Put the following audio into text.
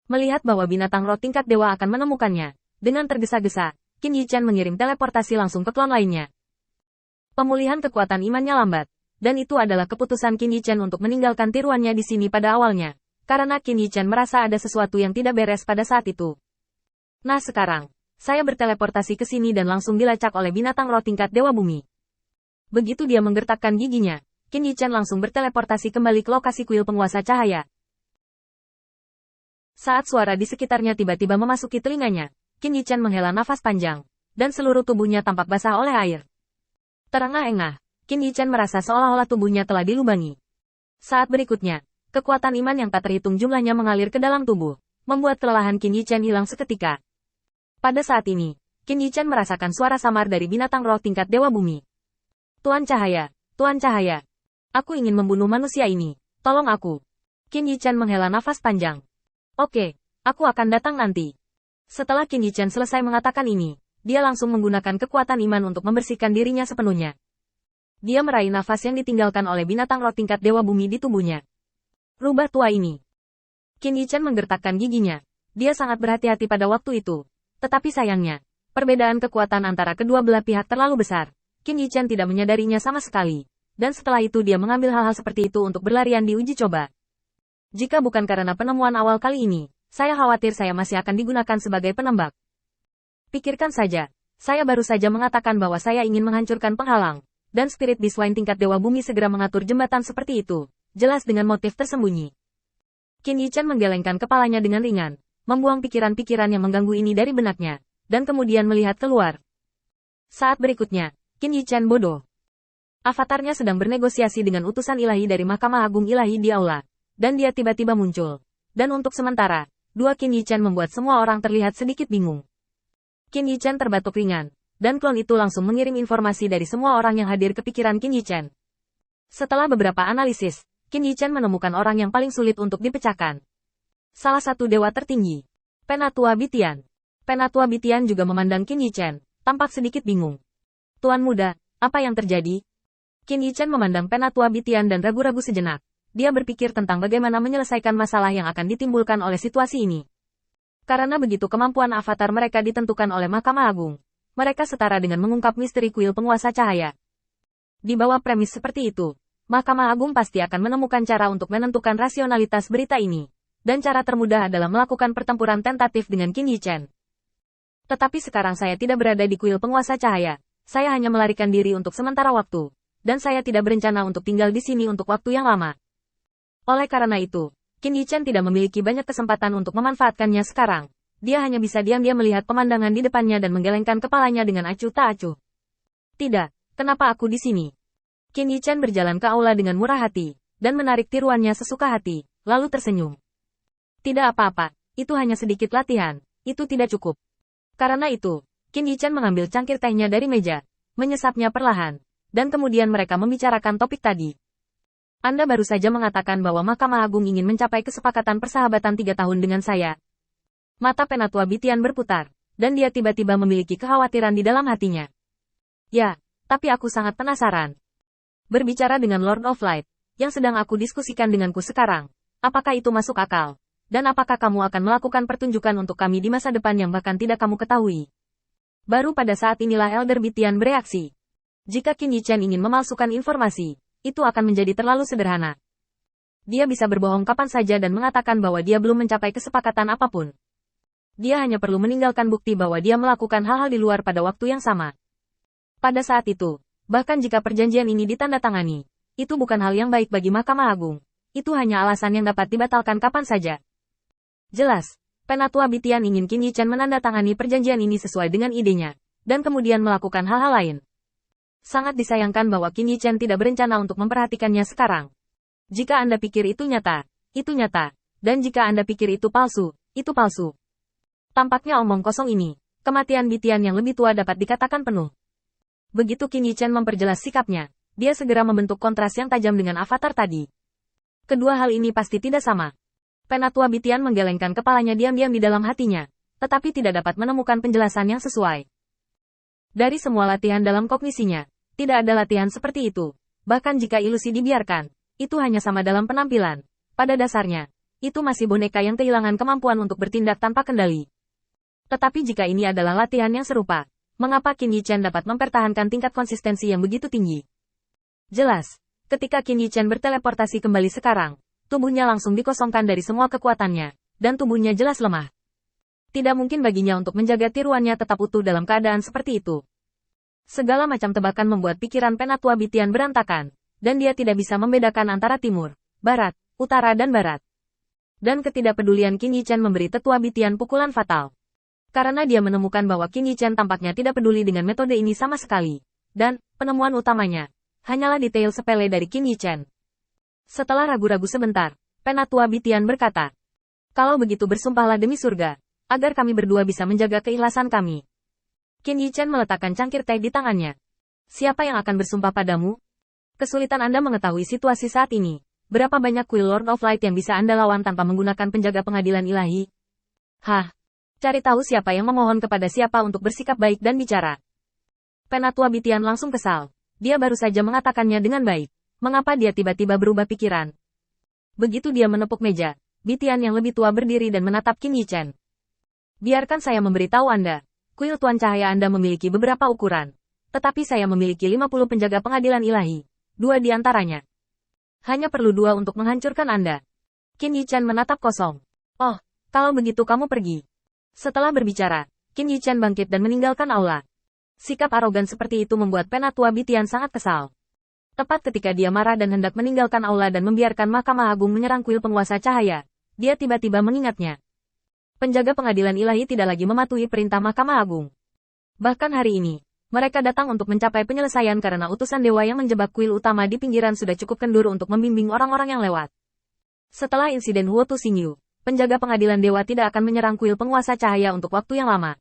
Melihat bahwa binatang roh tingkat dewa akan menemukannya, dengan tergesa-gesa, Qin Yichen mengirim teleportasi langsung ke klon lainnya. Pemulihan kekuatan imannya lambat, dan itu adalah keputusan Qin Yichen untuk meninggalkan tiruannya di sini pada awalnya, karena Qin Yichen merasa ada sesuatu yang tidak beres pada saat itu. Nah sekarang, saya berteleportasi ke sini dan langsung dilacak oleh binatang roh tingkat dewa bumi. Begitu dia menggertakkan giginya, Qin Yichen langsung berteleportasi kembali ke lokasi kuil penguasa cahaya. Saat suara di sekitarnya tiba-tiba memasuki telinganya, Qin Yichen menghela nafas panjang, dan seluruh tubuhnya tampak basah oleh air. Terengah-engah, Qin Yichen merasa seolah-olah tubuhnya telah dilubangi. Saat berikutnya, kekuatan iman yang tak terhitung jumlahnya mengalir ke dalam tubuh, membuat kelelahan Qin Yichen hilang seketika. Pada saat ini, Qin Yichen merasakan suara samar dari binatang roh tingkat dewa bumi. Tuan Cahaya, aku ingin membunuh manusia ini, tolong aku. Qin Yichen menghela nafas panjang. Oke, aku akan datang nanti. Setelah Qin Yichen selesai mengatakan ini, dia langsung menggunakan kekuatan iman untuk membersihkan dirinya sepenuhnya. Dia meraih nafas yang ditinggalkan oleh binatang roh tingkat dewa bumi di tubuhnya. Rubah tua ini. Qin Yichen menggertakkan giginya. Dia sangat berhati-hati pada waktu itu. Tetapi sayangnya, perbedaan kekuatan antara kedua belah pihak terlalu besar. Qin Yichen tidak menyadarinya sama sekali. Dan setelah itu dia mengambil hal-hal seperti itu untuk berlarian di uji coba. Jika bukan karena penemuan awal kali ini, saya khawatir saya masih akan digunakan sebagai penembak. Pikirkan saja, saya baru saja mengatakan bahwa saya ingin menghancurkan penghalang, dan spirit Beastwine tingkat dewa bumi segera mengatur jembatan seperti itu, jelas dengan motif tersembunyi. Qin Yichen menggelengkan kepalanya dengan ringan, membuang pikiran-pikiran yang mengganggu ini dari benaknya, dan kemudian melihat keluar. Saat berikutnya, Qin Yichen bodoh. Avatarnya sedang bernegosiasi dengan utusan ilahi dari Mahkamah Agung Ilahi di aula. Dan dia tiba-tiba muncul. Dan untuk sementara, dua Qin Yichen membuat semua orang terlihat sedikit bingung. Qin Yichen terbatuk ringan, dan klon itu langsung mengirim informasi dari semua orang yang hadir ke pikiran Qin Yichen. Setelah beberapa analisis, Qin Yichen menemukan orang yang paling sulit untuk dipecahkan. Salah satu dewa tertinggi, Penatua Bitian. Penatua Bitian juga memandang Qin Yichen, tampak sedikit bingung. Tuan muda, apa yang terjadi? Qin Yichen memandang Penatua Bitian dan ragu-ragu sejenak. Dia berpikir tentang bagaimana menyelesaikan masalah yang akan ditimbulkan oleh situasi ini. Karena begitu kemampuan avatar mereka ditentukan oleh Mahkamah Agung, mereka setara dengan mengungkap misteri kuil penguasa cahaya. Di bawah premis seperti itu, Mahkamah Agung pasti akan menemukan cara untuk menentukan rasionalitas berita ini. Dan cara termudah adalah melakukan pertempuran tentatif dengan Qin Yichen. Tetapi sekarang saya tidak berada di kuil penguasa cahaya, saya hanya melarikan diri untuk sementara waktu. Dan saya tidak berencana untuk tinggal di sini untuk waktu yang lama. Oleh karena itu, Qin Yichen tidak memiliki banyak kesempatan untuk memanfaatkannya sekarang. Dia hanya bisa diam-diam melihat pemandangan di depannya dan menggelengkan kepalanya dengan acuh tak acuh. Tidak, kenapa aku di sini? Qin Yichen berjalan ke aula dengan murah hati, dan menarik tiruannya sesuka hati, lalu tersenyum. Tidak apa-apa, itu hanya sedikit latihan, itu tidak cukup. Karena itu, Qin Yichen mengambil cangkir tehnya dari meja, menyesapnya perlahan, dan kemudian mereka membicarakan topik tadi. Anda baru saja mengatakan bahwa Mahkamah Agung ingin mencapai kesepakatan persahabatan 3 tahun dengan saya. Mata Penatua Bitian berputar, dan dia tiba-tiba memiliki kekhawatiran di dalam hatinya. Ya, tapi aku sangat penasaran. Berbicara dengan Lord of Light, yang sedang aku diskusikan denganku sekarang, apakah itu masuk akal? Dan apakah kamu akan melakukan pertunjukan untuk kami di masa depan yang bahkan tidak kamu ketahui? Baru pada saat inilah Elder Bitian bereaksi. Jika Qin Yichen ingin memalsukan informasi, itu akan menjadi terlalu sederhana. Dia bisa berbohong kapan saja dan mengatakan bahwa dia belum mencapai kesepakatan apapun. Dia hanya perlu meninggalkan bukti bahwa dia melakukan hal-hal di luar pada waktu yang sama. Pada saat itu, bahkan jika perjanjian ini ditandatangani, itu bukan hal yang baik bagi Mahkamah Agung. Itu hanya alasan yang dapat dibatalkan kapan saja. Jelas, Penatua Bitian ingin Qin Yichen menandatangani perjanjian ini sesuai dengan idenya, dan kemudian melakukan hal-hal lain. Sangat disayangkan bahwa Qin Yichen tidak berencana untuk memperhatikannya sekarang. Jika Anda pikir itu nyata, dan jika Anda pikir itu palsu, itu palsu. Tampaknya omong kosong ini, kematian Bitian yang lebih tua dapat dikatakan penuh. Begitu Qin Yichen memperjelas sikapnya, dia segera membentuk kontras yang tajam dengan avatar tadi. Kedua hal ini pasti tidak sama. Penatua Bitian menggelengkan kepalanya diam-diam di dalam hatinya, tetapi tidak dapat menemukan penjelasan yang sesuai. Dari semua latihan dalam kognisinya, tidak ada latihan seperti itu. Bahkan jika ilusi dibiarkan, itu hanya sama dalam penampilan. Pada dasarnya, Itu masih boneka yang kehilangan kemampuan untuk bertindak tanpa kendali. Tetapi jika ini adalah latihan yang serupa, mengapa Qin Yichen dapat mempertahankan tingkat konsistensi yang begitu tinggi? Jelas, ketika Qin Yichen berteleportasi kembali sekarang, tubuhnya langsung dikosongkan dari semua kekuatannya, dan tubuhnya jelas lemah. Tidak mungkin baginya untuk menjaga tiruannya tetap utuh dalam keadaan seperti itu. Segala macam tebakan membuat pikiran Penatua Bitian berantakan, dan dia tidak bisa membedakan antara timur, barat, utara dan barat. Dan ketidakpedulian Qin Yichen memberi Tetua Bitian pukulan fatal. Karena dia menemukan bahwa Qin Yichen tampaknya tidak peduli dengan metode ini sama sekali. Dan, penemuan utamanya, hanyalah detail sepele dari Qin Yichen. Setelah ragu-ragu sebentar, Penatua Bitian berkata, "Kalau begitu bersumpahlah demi surga, agar kami berdua bisa menjaga keikhlasan kami." Qin Yichen meletakkan cangkir teh di tangannya. "Siapa yang akan bersumpah padamu? Kesulitan Anda mengetahui situasi saat ini. Berapa banyak kuil Lord of Light yang bisa Anda lawan tanpa menggunakan penjaga pengadilan ilahi? Hah? Cari tahu siapa yang memohon kepada siapa untuk bersikap baik dan bicara." Penatua Bitian langsung kesal. Dia baru saja mengatakannya dengan baik. Mengapa dia tiba-tiba berubah pikiran? Begitu dia menepuk meja, Bitian yang lebih tua berdiri dan menatap Qin Yichen. "Biarkan saya memberitahu Anda. Kuil Tuan Cahaya Anda memiliki beberapa ukuran. Tetapi saya memiliki 50 penjaga pengadilan ilahi. 2 di antaranya. Hanya perlu 2 untuk menghancurkan Anda." Qin Yichen menatap kosong. "Oh, kalau begitu kamu pergi." Setelah berbicara, Qin Yichen bangkit dan meninggalkan aula. Sikap arogan seperti itu membuat Penatua Bitian sangat kesal. Tepat ketika dia marah dan hendak meninggalkan aula dan membiarkan Mahkamah Agung menyerang kuil penguasa cahaya, dia tiba-tiba mengingatnya. Penjaga pengadilan ilahi tidak lagi mematuhi perintah Mahkamah Agung. Bahkan hari ini, mereka datang untuk mencapai penyelesaian karena utusan dewa yang menjebak kuil utama di pinggiran sudah cukup kendur untuk membimbing orang-orang yang lewat. Setelah insiden Huo Tu Xingyu, penjaga pengadilan dewa tidak akan menyerang kuil penguasa cahaya untuk waktu yang lama.